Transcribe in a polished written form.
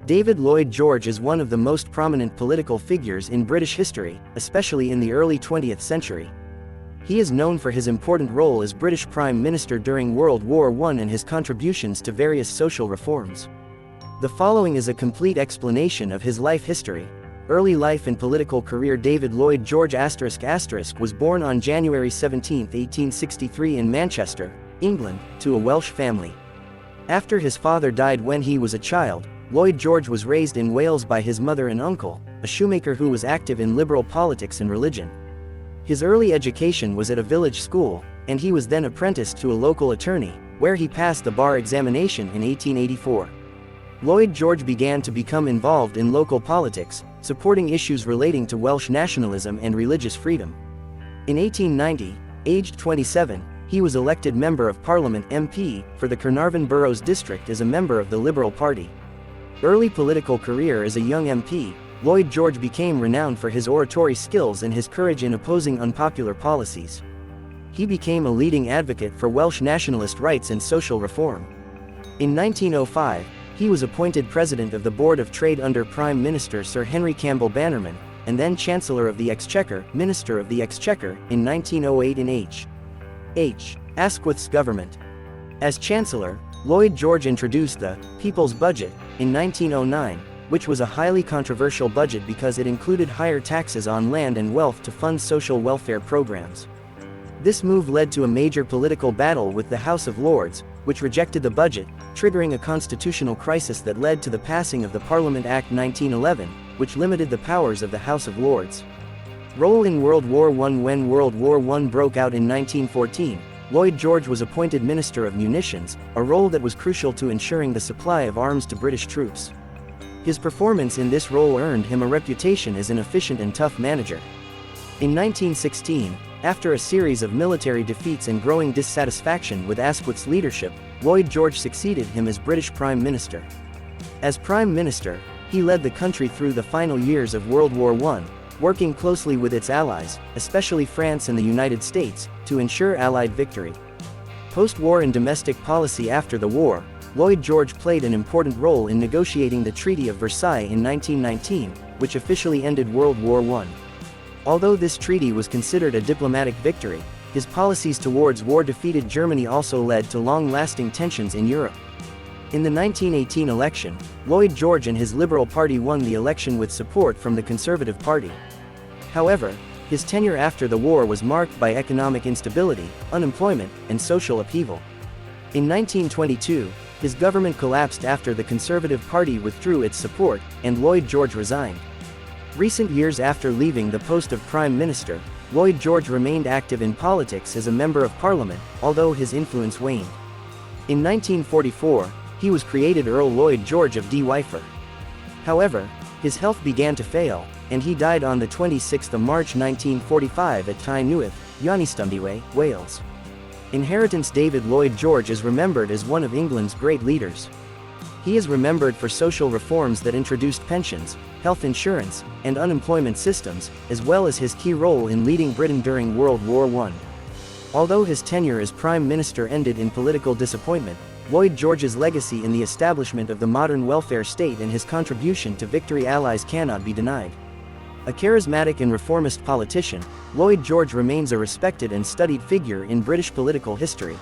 David Lloyd George is one of the most prominent political figures in British history, especially in the early 20th century. He is known for his important role as British Prime Minister during World War I and his contributions to various social reforms. The following is a complete explanation of his life history. Early life and political career. David Lloyd George was born on January 17, 1863 in Manchester, England, to a Welsh family. After his father died when he was a child, Lloyd George was raised in Wales by his mother and uncle, a shoemaker who was active in liberal politics and religion. His early education was at a village school, and he was then apprenticed to a local attorney, where he passed the bar examination in 1884. Lloyd George began to become involved in local politics, supporting issues relating to Welsh nationalism and religious freedom. In 1890, aged 27, he was elected Member of Parliament (MP) for the Carnarvon Boroughs district as a member of the Liberal Party. Early political career. As a young MP, Lloyd George became renowned for his oratory skills and his courage in opposing unpopular policies. He became a leading advocate for Welsh nationalist rights and social reform. In 1905, he was appointed President of the Board of Trade under Prime Minister Sir Henry Campbell Bannerman, and then Chancellor of the Exchequer, Minister of the Exchequer, in 1908 in H. Asquith's government. As Chancellor, Lloyd George introduced the People's Budget in 1909, which was a highly controversial budget because it included higher taxes on land and wealth to fund social welfare programs. This move led to a major political battle with the House of Lords, which rejected the budget, triggering a constitutional crisis that led to the passing of the Parliament Act 1911, which limited the powers of the House of Lords. Role in World War I. When World War I broke out in 1914, Lloyd George was appointed Minister of Munitions, a role that was crucial to ensuring the supply of arms to British troops. His performance in this role earned him a reputation as an efficient and tough manager. In 1916, after a series of military defeats and growing dissatisfaction with Asquith's leadership, Lloyd George succeeded him as British Prime Minister. As Prime Minister, he led the country through the final years of World War I, working closely with its allies, especially France and the United States, to ensure Allied victory. Post-war and domestic policy. After the war, Lloyd George played an important role in negotiating the Treaty of Versailles in 1919, which officially ended World War I. Although this treaty was considered a diplomatic victory, his policies towards war-defeated Germany also led to long-lasting tensions in Europe. In the 1918 election, Lloyd George and his Liberal Party won the election with support from the Conservative Party. However, his tenure after the war was marked by economic instability, unemployment, and social upheaval. In 1922, his government collapsed after the Conservative Party withdrew its support, and Lloyd George resigned. Recent years after leaving the post of Prime Minister, Lloyd George remained active in politics as a Member of Parliament, although his influence waned. In 1944, he was created Earl Lloyd George of De Wyfer. However, his health began to fail, and he died on the 26th of March 1945 at Tai Newydd, Llanystumdiwe, Wales. Inheritance. David Lloyd George is remembered as one of England's great leaders. He is remembered for social reforms that introduced pensions, health insurance, and unemployment systems, as well as his key role in leading Britain during World War I. Although his tenure as Prime Minister ended in political disappointment, Lloyd George's legacy in the establishment of the modern welfare state and his contribution to victory allies cannot be denied. A charismatic and reformist politician, Lloyd George remains a respected and studied figure in British political history.